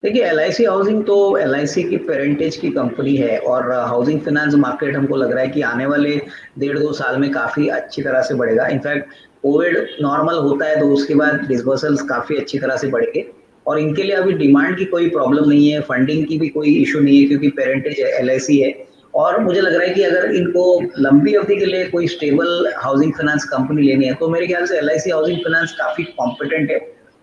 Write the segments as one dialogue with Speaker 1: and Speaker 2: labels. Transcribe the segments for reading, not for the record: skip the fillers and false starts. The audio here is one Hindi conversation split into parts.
Speaker 1: देखिए, एलआईसी हाउसिंग तो एलआईसी की पेरेंटेज की कंपनी है और हाउसिंग फाइनेंस मार्केट हमको लग रहा है कि आने वाले 1.5-2 साल में काफ़ी अच्छी तरह से बढ़ेगा। इनफैक्ट कोविड नॉर्मल होता है तो उसके बाद डिसबर्सल्स काफ़ी अच्छी तरह से बढ़ेंगे और इनके लिए अभी डिमांड की कोई प्रॉब्लम नहीं है, फंडिंग की भी कोई इश्यू नहीं है क्योंकि पेरेंटेज एलआईसी है। और मुझे लग रहा है कि अगर इनको लंबी अवधि के लिए कोई स्टेबल हाउसिंग फाइनेंस कंपनी लेनी है, तो मेरे ख्याल से एलआईसी हाउसिंग फाइनेंस काफ़ी कॉम्पिटेंट है।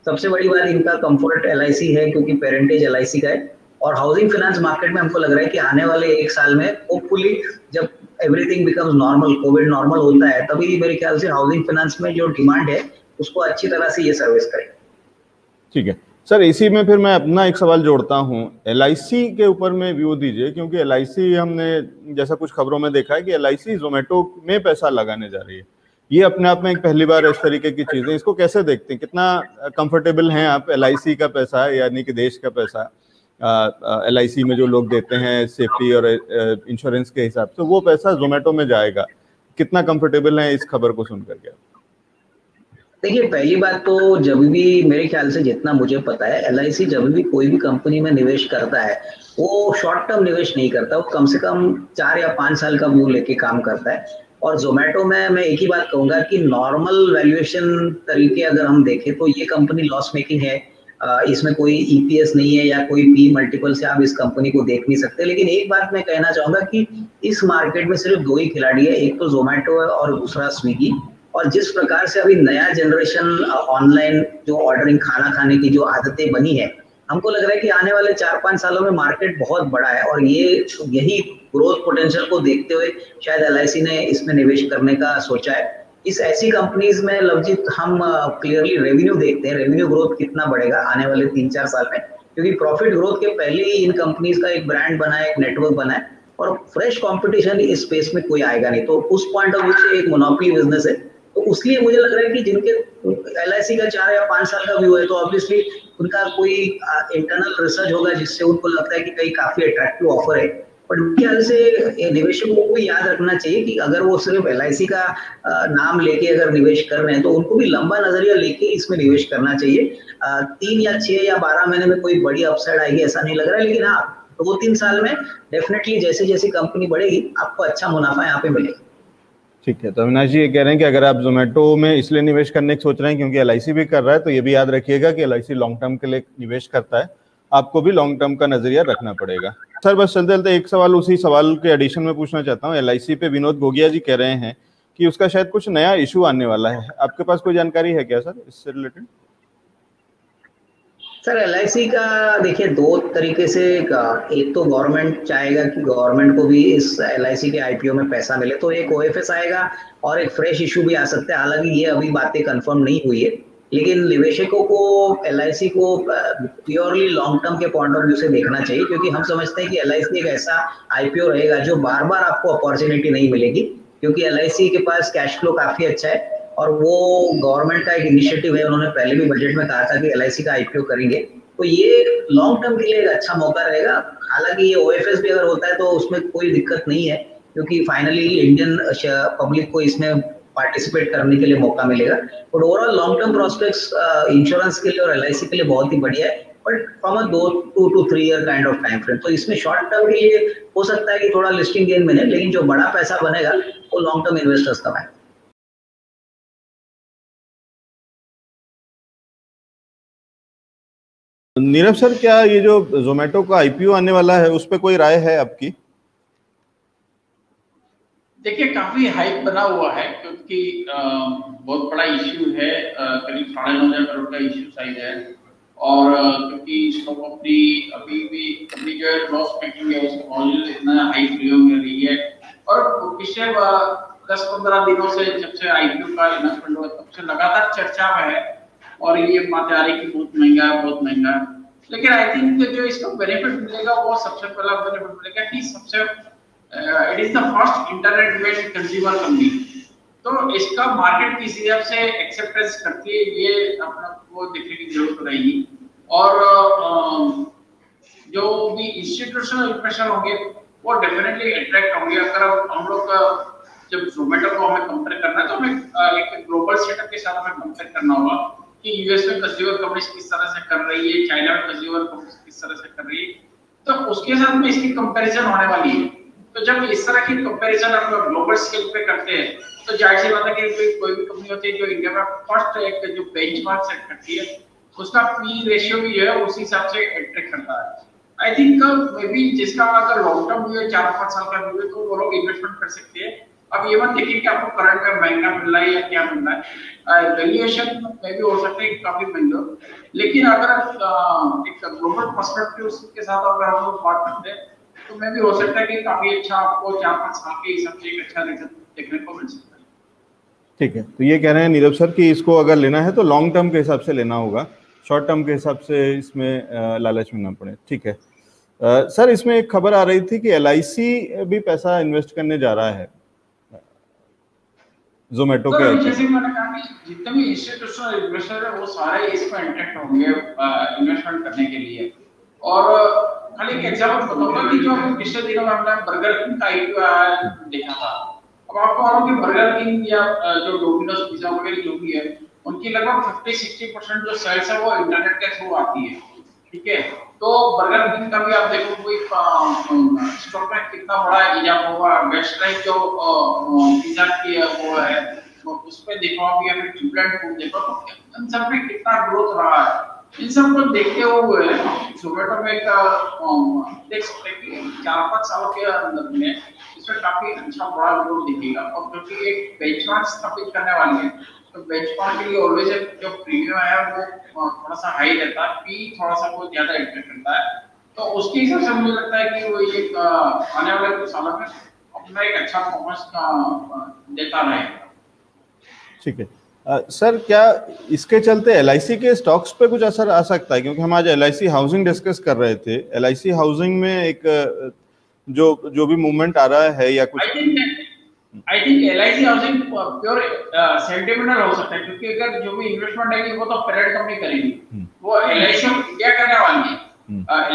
Speaker 1: सबसे बड़ी बात इनका कंफर्ट एलआईसी है क्योंकि पेरेंटेज एलआईसी का है और हाउसिंग फाइनेंस मार्केट में हमको लग रहा है कि आने वाले 1 साल में होपफुली जब everything becomes normal, Covid normal होता है, तभी मेरे ख्याल से हाउसिंग फाइनेंस में जो डिमांड है उसको अच्छी तरह से ये सर्विस करेगा।
Speaker 2: ठीक है सर, इसी में फिर मैं अपना एक सवाल जोड़ता हूँ, एलआईसी के ऊपर में व्यू दीजिए, क्योंकि एलआईसी हमने जैसा कुछ खबरों में देखा है कि एलआईसी जोमेटो में पैसा लगाने जा रही है। ये अपने आप में एक पहली बार इस तरीके की चीजें, इसको कैसे देखते हैं, कितना कंफर्टेबल हैं आप एलआईसी का पैसा यानी कि देश का पैसा एलआईसी में जो लोग देते हैं सेफ्टी और इंश्योरेंस के हिसाब से, वो पैसा जोमेटो में जाएगा, कितना कंफर्टेबल है इस खबर को सुनकर के?
Speaker 1: देखिए, पहली बात तो जब भी मेरे ख्याल से जितना मुझे पता है एलआईसी जब भी कोई भी कंपनी में निवेश करता है वो शॉर्ट टर्म निवेश नहीं करता, वो कम से कम 4 या 5 साल का व्यू लेके काम करता है। और जोमेटो में मैं एक ही बात कहूंगा कि नॉर्मल वैल्यूएशन तरीके अगर हम देखें तो ये कंपनी लॉस मेकिंग है। इसमें कोई ईपीएस नहीं है या कोई पी मल्टीपल से आप इस कंपनी को देख नहीं सकते। लेकिन एक बात मैं कहना चाहूंगा कि इस मार्केट में सिर्फ दो ही खिलाड़ी है, एक तो जोमेटो है और दूसरा स्विगी। और जिस प्रकार से अभी नया जनरेशन ऑनलाइन जो ऑर्डरिंग खाना खाने की जो आदतें बनी है, हमको लग रहा है कि आने वाले 4-5 सालों में मार्केट बहुत बड़ा है और यही ग्रोथ पोटेंशियल को देखते हुए शायद एलआईसी ने इसमें निवेश करने का सोचा है। इस ऐसी कंपनीज में लवजीत हम क्लियरली रेवेन्यू देखते हैं, रेवेन्यू ग्रोथ कितना बढ़ेगा आने वाले 3-4 साल में, क्योंकि प्रॉफिट ग्रोथ के पहले ही इन कंपनीज का एक ब्रांड बना है, एक नेटवर्क बना है और फ्रेश कंपटीशन इस स्पेस में कोई आएगा नहीं, तो उस पॉइंट ऑफ व्यू से एक मोनोपोली बिजनेस है। तो उसलिए मुझे लग रहा है कि जिनके एलआईसी का 4 या 5 साल का व्यू है तो ऑब्वियसली उनका कोई इंटरनल रिसर्च होगा जिससे उनको लगता है कि कहीं काफी अट्रैक्टिव ऑफर है। पर मेरे ख्याल से निवेशकों को याद रखना चाहिए कि अगर वो सिर्फ एलआईसी का नाम लेके अगर निवेश कर रहे हैं तो उनको भी लंबा नजरिया लेके इसमें निवेश करना चाहिए। 3 या 6 या 12 महीने में कोई बड़ी अपसाइड आएगी ऐसा नहीं लग रहा है, लेकिन हाँ 2-3 साल में डेफिनेटली जैसे जैसी कंपनी बढ़ेगी आपको अच्छा मुनाफा यहाँ पे मिलेगा।
Speaker 2: ठीक है, तो अविनाश जी ये कह रहे हैं कि अगर आप जोमेटो में इसलिए निवेश करने की सोच रहे हैं क्योंकि एलआईसी भी कर रहा है, तो ये भी याद रखिएगा कि एलआईसी लॉन्ग टर्म के लिए निवेश करता है, आपको भी लॉन्ग टर्म का नजरिया रखना पड़ेगा। सर बस चलते चलते एक सवाल उसी सवाल के एडिशन में पूछना चाहता हूँ, एलआईसी पे विनोद गोगिया जी कह रहे हैं कि उसका शायद कुछ नया इशू आने वाला है, आपके पास कोई जानकारी है क्या सर इससे रिलेटेड?
Speaker 1: सर एलआईसी का देखिए दो तरीके से, एक तो गवर्नमेंट चाहेगा कि गवर्नमेंट को भी इस एलआईसी के आईपीओ में पैसा मिले तो एक ओएफएस आएगा और एक फ्रेश इशू भी आ सकता है। हालांकि ये अभी बातें कंफर्म नहीं हुई है, लेकिन निवेशकों को एलआईसी को प्योरली लॉन्ग टर्म के पॉइंट ऑफ व्यू से देखना चाहिए, क्योंकि हम समझते हैं कि एलआईसी एक ऐसा आईपीओ रहेगा जो बार बार आपको अपॉर्चुनिटी नहीं मिलेगी, क्योंकि एलआईसी के पास कैश फ्लो काफी अच्छा है और वो गवर्नमेंट का एक इनिशिएटिव है। उन्होंने पहले भी बजट में कहा था कि एलआईसी का आईपीओ करेंगे, तो ये लॉन्ग टर्म के लिए एक अच्छा मौका रहेगा। हालांकि ये ओएफएस भी अगर होता है तो उसमें कोई दिक्कत नहीं है, क्योंकि फाइनली इंडियन पब्लिक को इसमें पार्टिसिपेट करने के लिए मौका मिलेगा। But overall long term prospects insurance के लिए और एलआईसी के लिए बहुत ही बढ़िया है, but from a 2 to 3 year kind of time frame. तो इसमें शॉर्ट टर्म के लिए हो सकता है कि थोड़ा लिस्टिंग गेन मिले, लेकिन जो बड़ा पैसा बनेगा वो लॉन्ग टर्म इन्वेस्टर्स कमाए।
Speaker 2: नीरव सर, क्या ये जो जोमेटो का आईपीओ आने वाला है उस पर कोई राय है आपकी?
Speaker 3: देखिए काफी हाइप बना हुआ है क्योंकि बहुत बड़ा इश्यू है, करीब 9,500 करोड़ का इश्यू साइज है और क्योंकि स्टॉक अपनी अभी भी अपनी जो लॉस मेकिंग है उसके बावजूद इतना हाई प्रयोग कर रही है और पिछले 10-15 दिनों से जब से आईपीओ का इन्वेस्टमेंट हुआ तब से लगातार चर्चा में है और ये बात आ रही कि बहुत महंगा है बहुत महंगा है। लेकिन आई थिंक जो इसको बेनिफिट मिलेगा वो सबसे पहला बेनिफिट मिलेगा कि सबसे it is the first internet based consumer company, तो इसका मार्केट किस हिसाब से एक्सेप्टेंस करती है ये अपना को देखने की जरूरत रहेगी। और जो भी इंस्टीट्यूशनल इन्वेस्टर होंगे वो डेफिनेटली अट्रैक्ट होंगे। अगर हम लोग जब जोमेटो को हमें कंपेयर करना है तो हमें एक ग्लोबल सेटअप के साथ हमें कंपेयर करना होगा कि यूएस में कंज्यूमर कंपनीज किस तरह से कर रही है, चाइना में कंज्यूमर कंपनीज किस तरह से कर रही है, तो उसके साथ में इसकी कंपैरिजन होने वाली है। तो जब इस तरह की कंपैरिजन हम लोग ग्लोबल स्केल पे करते हैं तो जाहिर सी बात है कि कोई भी कंपनी होती है जो इंडिया में फर्स्ट एक जो बेंचमार्क सेट करती है उसका पी रेशियो भी जो है उसी हिसाब से अट्रैक्ट करता है। आई थिंक मे बी जिसका अगर लॉन्ग टर्म व्यू है 4-5 साल का व्यू है तो वो लोग इन्वेस्टमेंट कर सकते हैं। अब ये मत देखिए कि आपको करंट में महंगा मिल रहा है या क्या मिल रहा है, वैल्यूएशन में भी हो सकता है कि काफी महंगा, लेकिन अगर एक ग्लोबल पर्सपेक्टिव के साथ अगर हम लोग बात करते हैं तो मैं भी हो सकता है कि काफी अच्छा आपको 4-5 साल के हिसाब से एक अच्छा रिटर्न देखने को मिल सकता है।
Speaker 2: ठीक है, तो ये कह रहे हैं नीरव सर कि इसको अगर लेना है तो लॉन्ग टर्म के हिसाब से लेना होगा, शॉर्ट टर्म के हिसाब से इसमें लालच में ना पड़े। ठीक है सर, इसमें एक खबर आ रही थी कि LIC भी पैसा इन्वेस्ट करने जा रहा है जोमेटो के।
Speaker 3: जैसे मैंने कहा कि जितने भी इंस्टीट्यूशनल इन्वेस्टर है वो सारे इसमें इंटरेक्ट होंगे इन्वेस्टमेंट करने के लिए। और खाली एक एग्जांपल बताऊंगा कि जो पिछले दिनों में हमने बर्गर किंग का IPO देखा था। अब आपको मालूम कि बर्गर किंग या जो डोमिनोज पिज्जा वगैरह जो भी है उनकी लगभग 50-60% जो सेल्स है वो इंटरनेट के थ्रू आती है। ठीक है, तो बर्गर किंग का भी आप देखो कोई स्टॉक में कितना बड़ा इजाफा हुआ, वेस्टर्न जो पिज्जा की वो है तो उस पे देखो आप या फिर ट्यूबलाइट फूड देखो तो इन सब में कितना ग्रोथ रहा है। इन सब को देखते हुए जोमेटो में देख सकते हैं कि 4-5 सालों के अंदर में इसमें काफी अच्छा बड़ा ग्रोथ दिखेगा। और क्योंकि एक बेंचमार्क स्थापित करने वाली है तो बेंचमार्क के लिए ऑलवेज जो प्रीमियम है वो थोड़ा सा हाई रहता है, पी थोड़ा सा वो ज्यादा इंटरेस्ट करता है। तो उसके हिसाब से मुझे लगता है कि वो ये आने वाले कुछ सालों में अपना एक अच्छा परफॉर्मेंस देता रहेगा।
Speaker 2: ठीक है सर, क्या इसके चलते LIC के स्टॉक्स पे कुछ असर आ सकता है? क्योंकि हम आज LIC हाउसिंग डिस्कस कर रहे थे, LIC हाउसिंग में एक जो भी मूवमेंट आ रहा है या कुछ
Speaker 3: I think LIC housing pure sentimental हो सकता है, क्योंकि अगर जो भी इन्वेस्टमेंट है वो तो पेरेंट कंपनी करेगी, वो LIC इंडिया करने वाली है।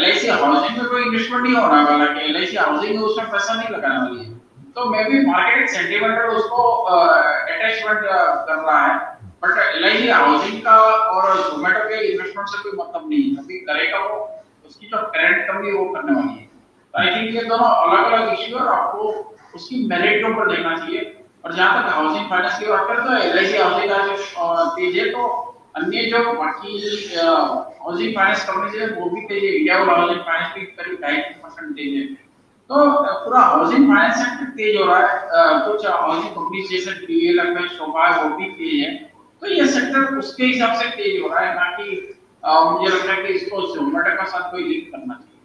Speaker 3: LIC हाउसिंग में कोई इन्वेस्टमेंट नहीं होने वाला कि LIC हाउसिंग में उसमें पैसा नहीं लगाने वाली है। तो मे बी मार्केट सेंटिमेंटल उसको अटैचमेंट कर रहा है, बट LIC हाउसिंग का और जोमेटो के इन्वेस्टमेंट से कोई मतलब नहीं है। अभी करेगा वो उसकी जो पेरेंट कंपनी वो करने वाली है। आई थिंक ये दोनों अलग अलग इश्यू है और आपको उसकी मेरिट के ऊपर देखना चाहिए। और जहां तक हाउसिंग फाइनेंस की बात करें तो LIC हाउसिंग का जो तेज है, तो अन्य जो बाकी हाउसिंग फाइनेंस कंपनी है वो भी तेज है। इंडिया हाउसिंग फाइनेंस भी करीब 2.5% तेज है। तो पूरा हाउसिंग फाइनेंस सेक्टर तेज हो रहा है। कुछ हाउसिंग कंपनी जैसे DLF, शोभा वो भी तेज है। तो ये सेक्टर उसके हिसाब से तेज हो रहा है, ना कि मुझे लगता है कि इसको जोमेटो के साथ कोई लिंक करना चाहिए।